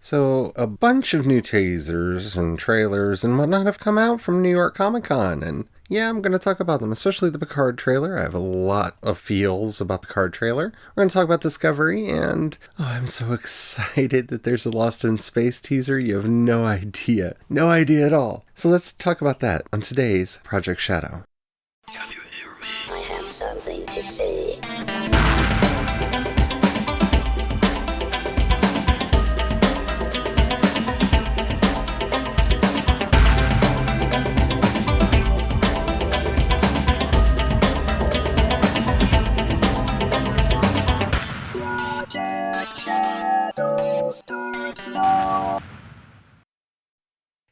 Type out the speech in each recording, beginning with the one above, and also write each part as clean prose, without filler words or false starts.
So, a bunch of new teasers and trailers and whatnot have come out from New York Comic Con, and yeah, I'm going to talk about them, especially the Picard trailer. I have a lot of feels about the Picard trailer. We're going to talk about Discovery, and I'm so excited that there's a Lost in Space teaser. You have no idea. No idea at all. So, let's talk about that on today's Project Shadow. Can you hear me? I have something to say.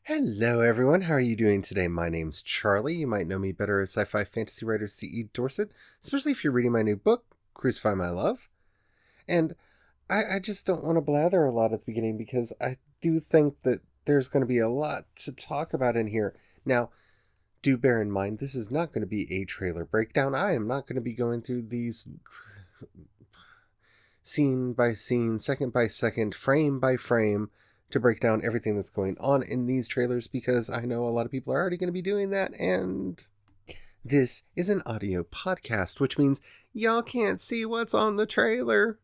Hello everyone, how are you doing today? My name's Charlie. You might know me better as sci-fi fantasy writer C.E. Dorset, especially if you're reading my new book, Crucify My Love. And I just don't want to blather a lot at the beginning because I do think that there's going to be a lot to talk about in here. Now, do bear in mind, this is not going to be a trailer breakdown. I am not going to be going through these scene by scene, second by second, frame by frame, to break down everything that's going on in these trailers, because I know a lot of people are already going to be doing that, and this is an audio podcast, which means y'all can't see what's on the trailer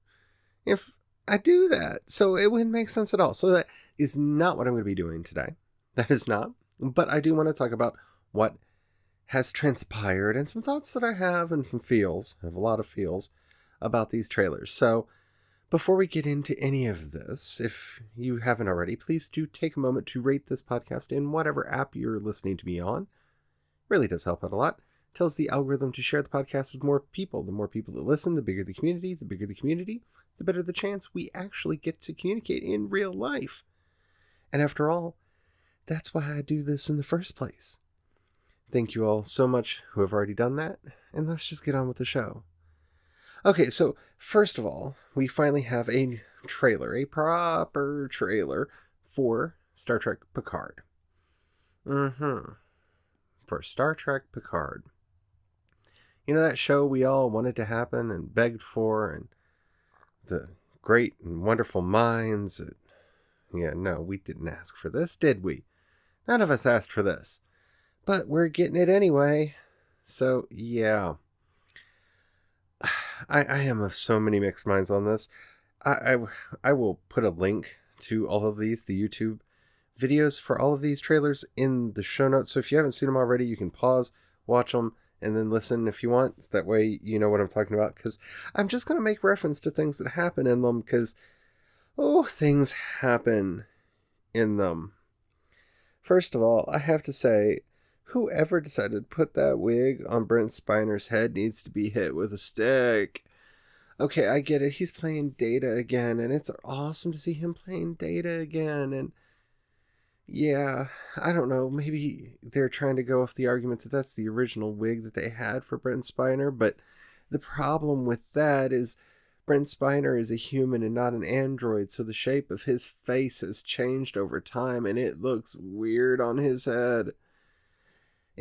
if I do that. So it wouldn't make sense at all. So that is not what I'm going to be doing today. That is not. But I do want to talk about what has transpired and some thoughts that I have and some feels. I have a lot of feels about these trailers. So before we get into any of this, if you haven't already, please do take a moment to rate this podcast in whatever app you're listening to me on. It really does help out a lot. It tells the algorithm to share the podcast with more people. The more people that listen, the bigger the community. The bigger the community, the better the chance we actually get to communicate in real life. And after all, that's why I do this in the first place. Thank you all so much who have already done that, and let's just get on with the show. Okay, so first of all, we finally have a trailer, a proper trailer for Star Trek Picard. For Star Trek Picard. You know that show we all wanted to happen and begged for, and the great and wonderful minds. Yeah, no, we didn't ask for this, did we? None of us asked for this. But we're getting it anyway. So, yeah. I am of so many mixed minds on this. I will put a link to all of these, the YouTube videos for all of these trailers in the show notes. So if you haven't seen them already, you can pause, watch them, and then listen if you want. That way you know what I'm talking about. Because I'm just going to make reference to things that happen in them. Because, things happen in them. First of all, I have to say, whoever decided to put that wig on Brent Spiner's head needs to be hit with a stick. Okay, I get it. He's playing Data again, and it's awesome to see him playing Data again. And yeah, I don't know. Maybe they're trying to go off the argument that that's the original wig that they had for Brent Spiner. But the problem with that is Brent Spiner is a human and not an android, so the shape of his face has changed over time, and it looks weird on his head.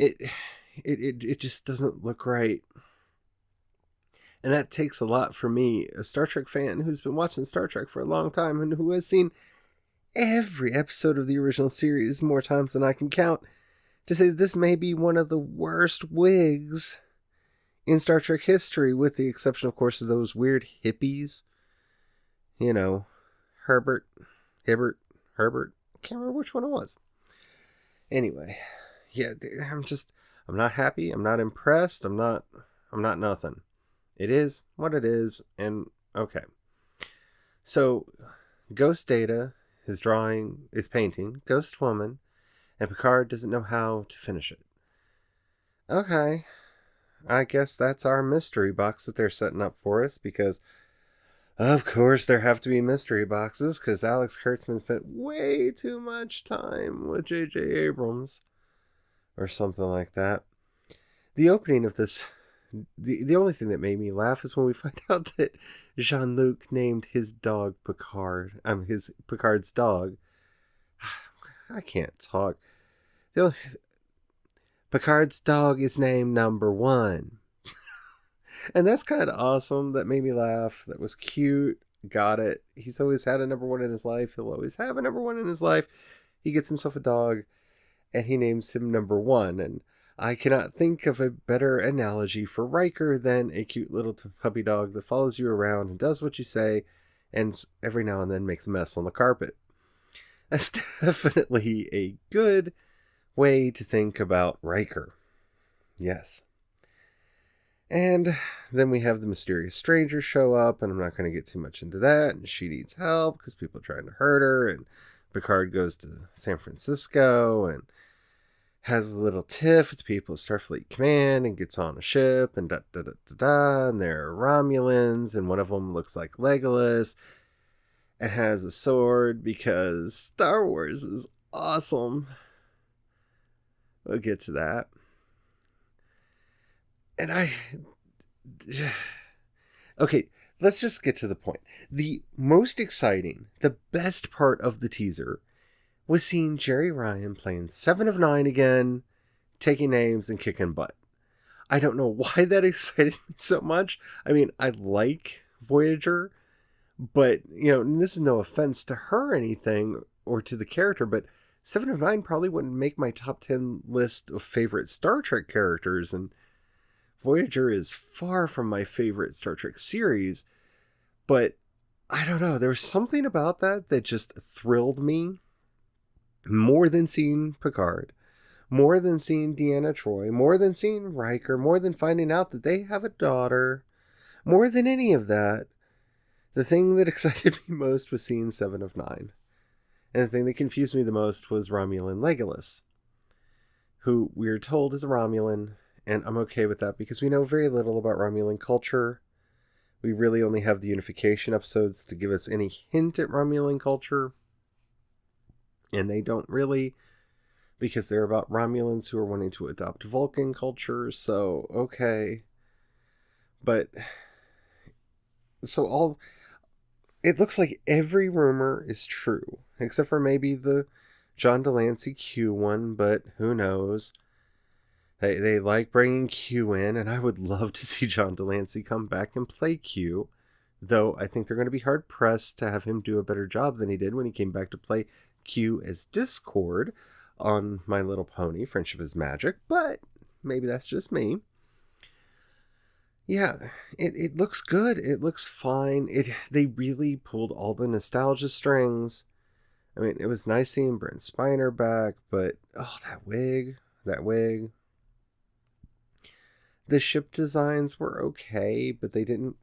It just doesn't look right. And that takes a lot for me, a Star Trek fan who's been watching Star Trek for a long time and who has seen every episode of the original series more times than I can count, to say that this may be one of the worst wigs in Star Trek history, with the exception, of course, of those weird hippies. You know, Hibbert. I can't remember which one it was. Anyway, yeah, I'm not happy. I'm not impressed. I'm not nothing. It is what it is, and okay. So, Ghost Data is painting Ghost Woman, and Picard doesn't know how to finish it. Okay, I guess that's our mystery box that they're setting up for us, because, of course, there have to be mystery boxes, because Alex Kurtzman spent way too much time with J.J. Abrams, or something like that. The opening of this, the only thing that made me laugh is when we find out that Jean-Luc named his dog Picard. Picard's dog. I can't talk. Picard's dog is named Number 1. And that's kind of awesome. That made me laugh. That was cute. Got it. He's always had a number one in his life. He'll always have a number one in his life. He gets himself a dog, and he names him number one. And I cannot think of a better analogy for Riker than a cute little puppy dog that follows you around and does what you say, and every now and then makes a mess on the carpet. That's definitely a good way to think about Riker. Yes. And then we have the mysterious stranger show up, and I'm not going to get too much into that. And she needs help because people are trying to hurt her. And Picard goes to San Francisco and has a little tiff with people at Starfleet Command and gets on a ship and da-da-da-da-da. And there are Romulans, and one of them looks like Legolas and has a sword because Star Wars is awesome. We'll get to that. And okay, let's just get to the point. The most exciting, the best part of the teaser was seeing Jerry Ryan playing 7 of 9 again, taking names and kicking butt. I don't know why that excited me so much. I mean, I like Voyager, but, this is no offense to her or anything, or to the character, but 7 of 9 probably wouldn't make my top 10 list of favorite Star Trek characters, and Voyager is far from my favorite Star Trek series, but I don't know. There was something about that just thrilled me more than seeing Picard, more than seeing Deanna Troi, more than seeing Riker, more than finding out that they have a daughter, more than any of that. The thing that excited me most was seeing 7 of 9. And the thing that confused me the most was Romulan Legolas, who we are told is a Romulan. And I'm okay with that because we know very little about Romulan culture. We really only have the unification episodes to give us any hint at Romulan culture. And they don't really, because they're about Romulans who are wanting to adopt Vulcan culture. So, okay. But, it looks like every rumor is true. Except for maybe the John Delancey Q one, but who knows. They like bringing Q in, and I would love to see John Delancey come back and play Q, though I think they're going to be hard-pressed to have him do a better job than he did when he came back to play Q as Discord on My Little Pony, Friendship is Magic, but maybe that's just me. Yeah, it looks good. It looks fine. They really pulled all the nostalgia strings. I mean, it was nice seeing Brent Spiner back, but, that wig. The ship designs were okay, but they didn't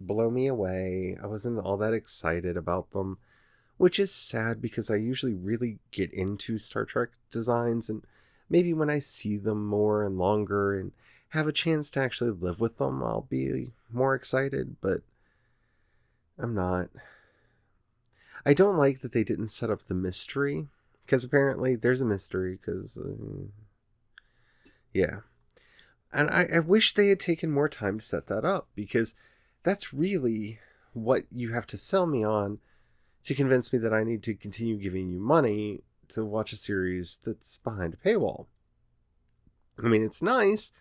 blow me away. I wasn't all that excited about them, which is sad because I usually really get into Star Trek designs, and maybe when I see them more and longer and have a chance to actually live with them, I'll be more excited, but I'm not. I don't like that they didn't set up the mystery, because apparently there's a mystery, because, yeah. And I wish they had taken more time to set that up, because that's really what you have to sell me on to convince me that I need to continue giving you money to watch a series that's behind a paywall. I mean, it's nice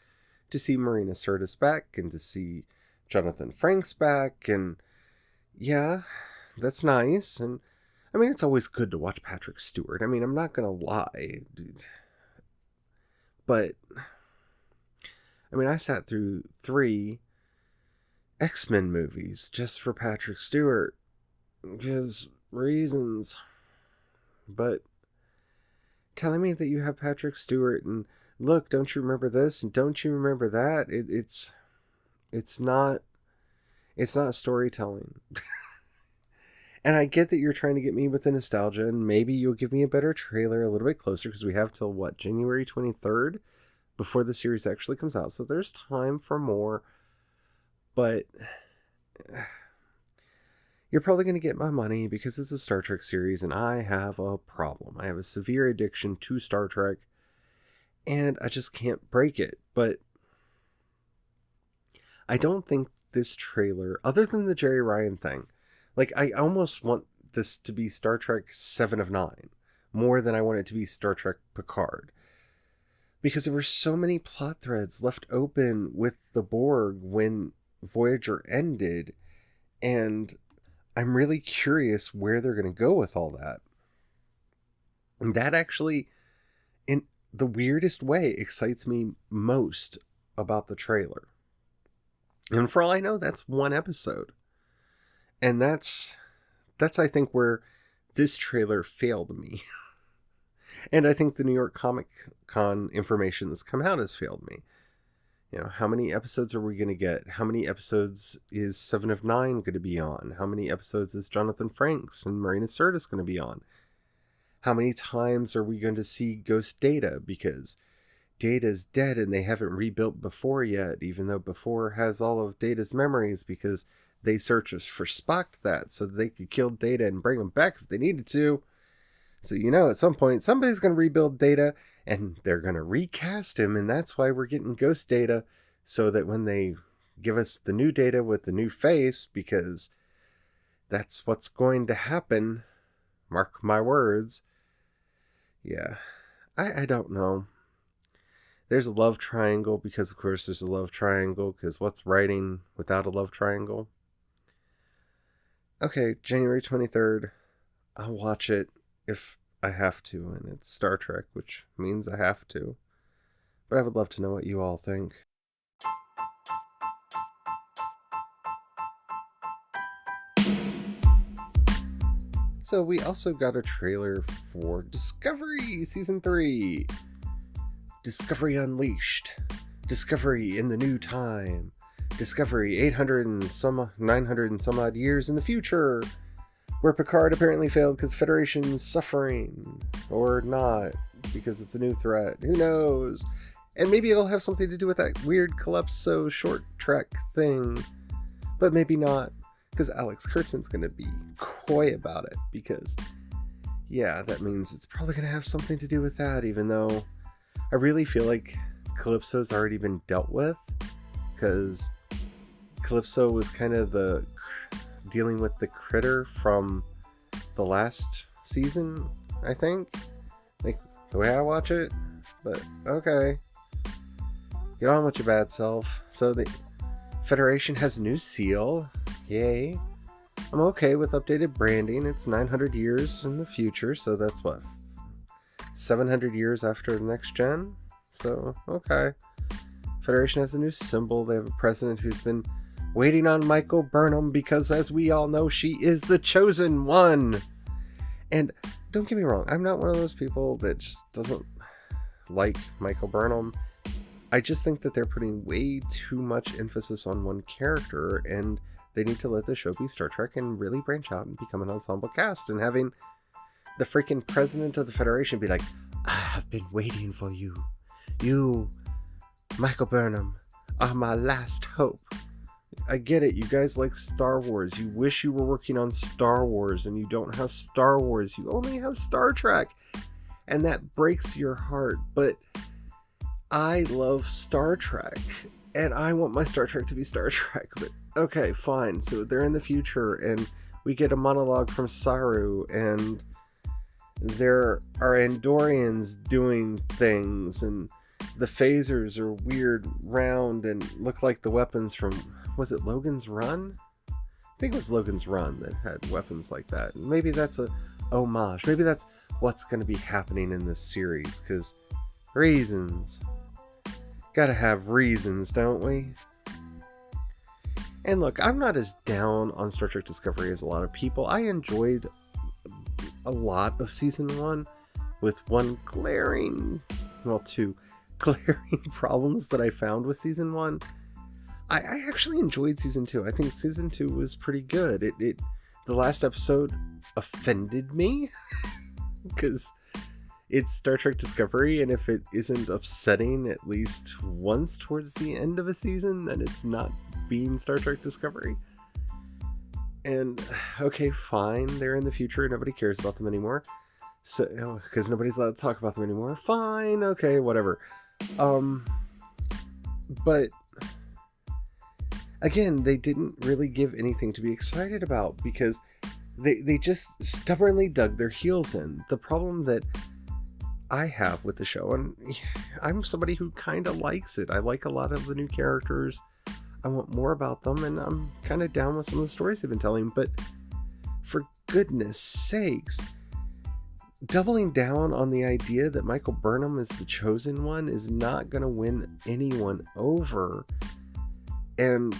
to see Marina Sirtis back and to see Jonathan Frakes back, and yeah, that's nice. And I mean, it's always good to watch Patrick Stewart. I mean, I'm not gonna lie, dude. But I mean, I sat through 3 X-Men movies just for Patrick Stewart because reasons. But telling me that you have Patrick Stewart and look, don't you remember this and don't you remember that? It's not storytelling. And I get that you're trying to get me with the nostalgia, and maybe you'll give me a better trailer a little bit closer, because we have till January 23rd before the series actually comes out. So there's time for more. But you're probably going to get my money because it's a Star Trek series, and I have a problem. I have a severe addiction to Star Trek, and I just can't break it. But I don't think this trailer, other than the Jerry Ryan thing, like, I almost want this to be Star Trek 7 of 9 more than I want it to be Star Trek Picard. Because there were so many plot threads left open with the Borg when Voyager ended, and I'm really curious where they're going to go with all that. And that actually, in the weirdest way, excites me most about the trailer. And for all I know, that's one episode. And that's I think where this trailer failed me. And I think the New York Comic Con information that's come out has failed me. You know, how many episodes are we going to get? How many episodes is 7 of 9 going to be on? How many episodes is Jonathan Frakes and Marina Sirtis going to be on? How many times are we going to see Ghost Data? Because Data's dead and they haven't rebuilt Before yet, even though Before has all of Data's memories, because they searched for Spock that so they could kill Data and bring him back if they needed to. So, you know, at some point, somebody's going to rebuild Data, and they're going to recast him, and that's why we're getting Ghost Data, so that when they give us the new Data with the new face, because that's what's going to happen, mark my words. Yeah, I don't know. There's a love triangle, because of course there's a love triangle, because what's writing without a love triangle? Okay, January 23rd, I'll watch it if I have to, and it's Star Trek, which means I have to. But I would love to know what you all think. So we also got a trailer for Discovery Season 3. Discovery Unleashed. Discovery in the New Time. Discovery 900 and some odd years in the future, where Picard apparently failed because Federation's suffering. Or not, because it's a new threat. Who knows? And maybe it'll have something to do with that weird Calypso short trek thing. But maybe not, because Alex Kurtzman's going to be coy about it. Because, yeah, that means it's probably going to have something to do with that, even though I really feel like Calypso's already been dealt with. Because Calypso was kind of dealing with the critter from the last season, I think. Like, the way I watch it. But, okay. Get on with your bad self. So the Federation has a new seal. Yay. I'm okay with updated branding. It's 900 years in the future, so that's what? 700 years after the next gen? So, okay. Federation has a new symbol. They have a president who's been waiting on Michael Burnham because, as we all know, she is the chosen one. And don't get me wrong, I'm not one of those people that just doesn't like Michael Burnham. I just think that they're putting way too much emphasis on one character, and they need to let the show be Star Trek and really branch out and become an ensemble cast. And having the freaking president of the Federation be like, I have been waiting for you. You, Michael Burnham, are my last hope. I get it. You guys like Star Wars. You wish you were working on Star Wars, and you don't have Star Wars. You only have Star Trek. And that breaks your heart. But I love Star Trek, and I want my Star Trek to be Star Trek. But okay, fine. So they're in the future, and we get a monologue from Saru, and there are Andorians doing things, and the phasers are weird, round, and look like the weapons from, was it Logan's Run? I think it was Logan's Run that had weapons like that. And maybe that's a homage. Maybe that's what's going to be happening in this series, because reasons. Gotta have reasons, don't we? And look, I'm not as down on Star Trek Discovery as a lot of people. I enjoyed a lot of Season 1, with two glaring problems that I found with Season 1. I actually enjoyed Season 2. I think Season 2 was pretty good. The last episode offended me, because it's Star Trek Discovery, and if it isn't upsetting at least once towards the end of a season, then it's not being Star Trek Discovery. And, okay, fine, they're in the future, nobody cares about them anymore. So, because nobody's allowed to talk about them anymore. Fine, okay, whatever. But, again, they didn't really give anything to be excited about, because they just stubbornly dug their heels in. The problem that I have with the show, and I'm somebody who kind of likes it. I like a lot of the new characters. I want more about them, and I'm kind of down with some of the stories they've been telling, but for goodness sakes, doubling down on the idea that Michael Burnham is the chosen one is not going to win anyone over. And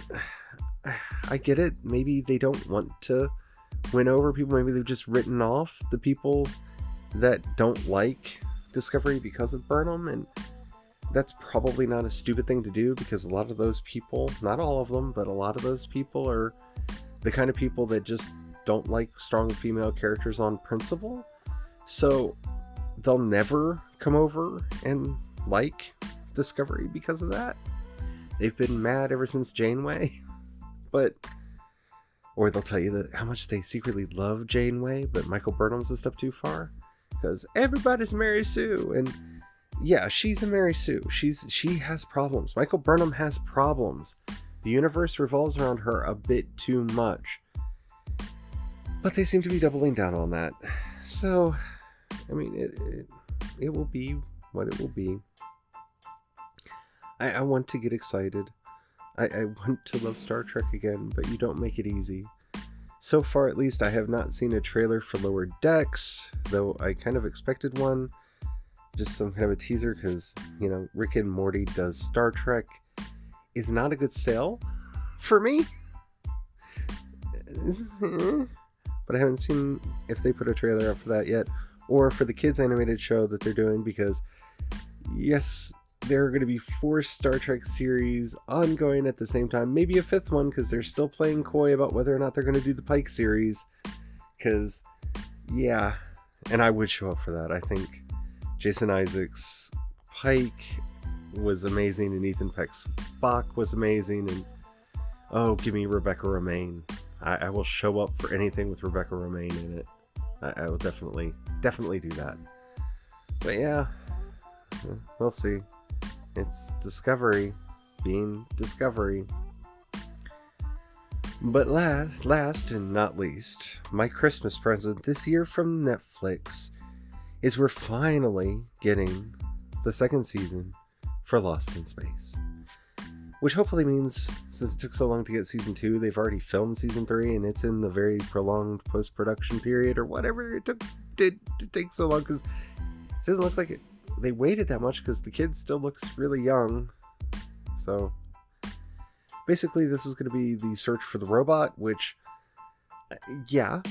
I get it. Maybe they don't want to win over people. Maybe they've just written off the people that don't like Discovery because of Burnham. And that's probably not a stupid thing to do, because a lot of those people, not all of them, but a lot of those people are the kind of people that just don't like strong female characters on principle. So they'll never come over and like Discovery because of that. They've been mad ever since Janeway. Or they'll tell you that how much they secretly love Janeway, but Michael Burnham's a step too far. Because everybody's Mary Sue. And yeah, she's a Mary Sue. She has problems. Michael Burnham has problems. The universe revolves around her a bit too much. But they seem to be doubling down on that. So, I mean, it will be what it will be. I want to get excited. I want to love Star Trek again, but you don't make it easy. So far, at least, I have not seen a trailer for Lower Decks, though I kind of expected one. Just some kind of a teaser, because, you know, Rick and Morty does Star Trek is not a good sale for me. But I haven't seen if they put a trailer up for that yet, or for the kids animated show that they're doing, because yes, there are going to be 4 Star Trek series ongoing at the same time, maybe a 5th one, because they're still playing coy about whether or not they're going to do the Pike series, because yeah, and I would show up for that. I think Jason Isaacs' Pike was amazing, and Ethan Peck's Spock was amazing, and oh, give me Rebecca Romijn. I will show up for anything with Rebecca Romijn in it. I will definitely do that. But yeah, we'll see. It's Discovery being Discovery. But last and not least, my Christmas present this year from Netflix is we're finally getting the 2nd season for Lost in Space. Which hopefully means, since it took so long to get season 2, they've already filmed season 3, and it's in the very prolonged post-production period, or whatever it took to take so long, because it doesn't look like they waited that much, because the kid still looks really young. So basically, this is going to be the search for the robot, which, yeah,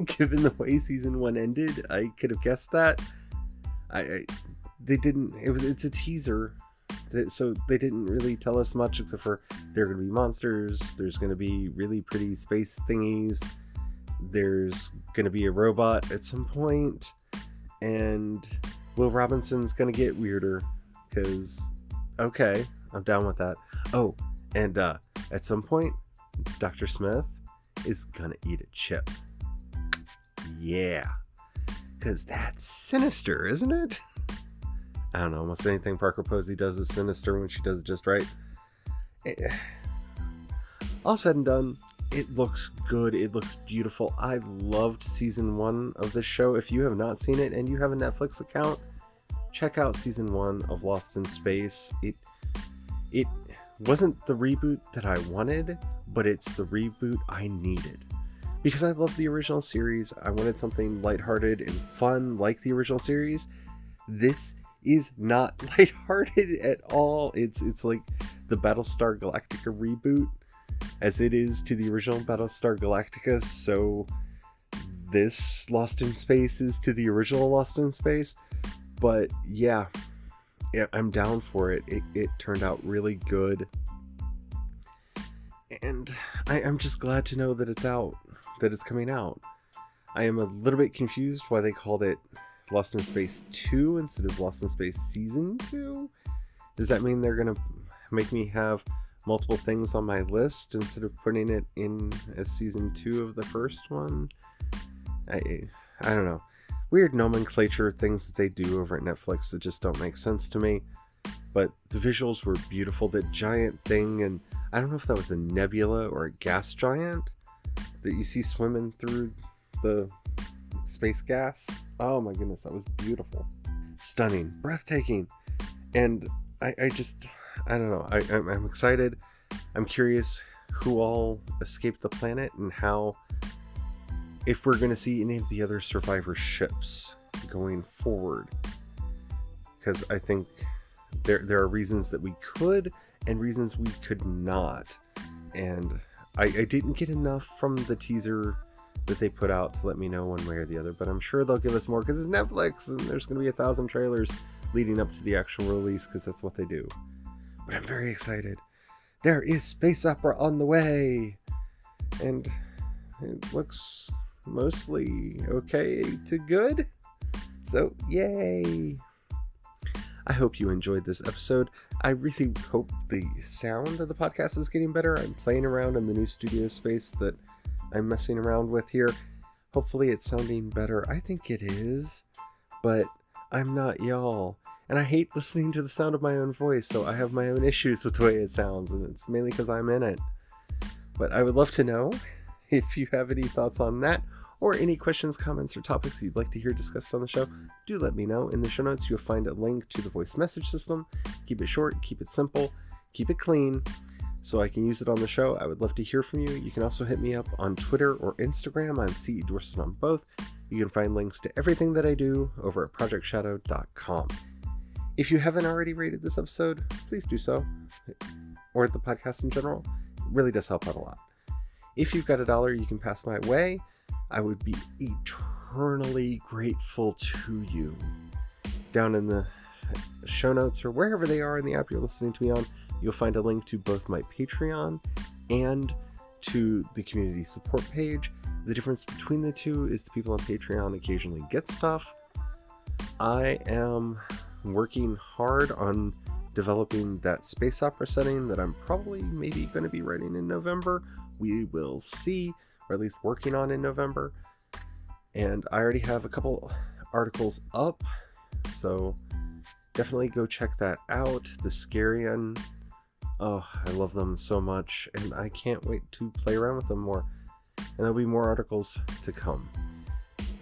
given the way season 1 ended, I could have guessed that. They didn't. It's a teaser. So they didn't really tell us much, except for there are going to be monsters, there's going to be really pretty space thingies, there's going to be a robot at some point, and Will Robinson's going to get weirder, because, okay, I'm down with that. Oh, and at some point, Dr. Smith is going to eat a chip. Yeah, because that's sinister, isn't it? I don't know, almost anything Parker Posey does is sinister when she does it just right. All said and done, it looks good. It looks beautiful. I loved season 1 of this show. If you have not seen it and you have a Netflix account, check out season 1 of Lost in Space. It wasn't the reboot that I wanted, but it's the reboot I needed. Because I love the original series. I wanted something lighthearted and fun like the original series. This is not lighthearted at all. It's like the Battlestar Galactica reboot, as it is to the original Battlestar Galactica. So this Lost in Space is to the original Lost in Space. But yeah, I'm down for it. It turned out really good, and I'm just glad to know that it's out, that it's coming out. I am a little bit confused why they called it Lost in Space 2 instead of Lost in Space Season 2? Does that mean they're going to make me have multiple things on my list instead of putting it in as Season 2 of the first one? I don't know. Weird nomenclature things that they do over at Netflix that just don't make sense to me. But the visuals were beautiful. That giant thing, and I don't know if that was a nebula or a gas giant that you see swimming through the space gas. Oh my goodness, that was beautiful, stunning, breathtaking. And I don't know, I'm excited. I'm curious who all escaped the planet and how if we're going to see any of the other Survivor ships going forward. Because I think there are reasons that we could and reasons we could not. And I didn't get enough from the teaser that they put out to let me know one way or the other, but I'm sure they'll give us more because it's Netflix and there's going to be 1,000 trailers leading up to the actual release because that's what they do. But I'm very excited. There is space opera on the way, and it looks mostly okay to good, so yay. I hope you enjoyed this episode. I really hope the sound of the podcast is getting better. I'm playing around in the new studio space that I'm messing around with here. Hopefully it's sounding better. I think it is, but I'm not y'all. And I hate listening to the sound of my own voice, so I have my own issues with the way it sounds, and it's mainly because I'm in it. But I would love to know if you have any thoughts on that, or any questions, comments, or topics you'd like to hear discussed on the show. Do let me know. In the show notes, you'll find a link to the voice message system. Keep it short, keep it simple, keep it clean, so I can use it on the show. I would love to hear from you. You can also hit me up on Twitter or Instagram. I'm C. Dorset on both. You can find links to everything that I do over at projectshadow.com. If you haven't already rated this episode, please do so, or the podcast in general. It really does help out a lot. If you've got $1 you can pass my way, I would be eternally grateful to you. Down in the show notes or wherever they are in the app you're listening to me on, you'll find a link to both my Patreon and to the community support page. The difference between the two is the people on Patreon occasionally get stuff. I am working hard on developing that space opera setting that I'm probably maybe going to be writing in November. We will see, or at least working on in November. And I already have a couple articles up, so definitely go check that out. The Scarian, oh, I love them so much, and I can't wait to play around with them more. And there'll be more articles to come.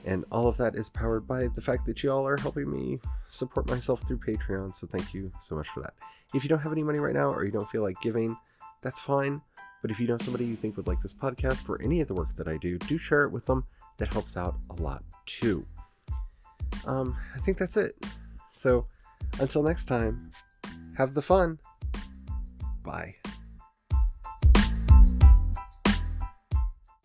And all of that is powered by the fact that you all are helping me support myself through Patreon, so thank you so much for that. If you don't have any money right now, or you don't feel like giving, that's fine. But if you know somebody you think would like this podcast or any of the work that I do share it with them. That helps out a lot too. I think that's it. So until next time, have the fun. Bye.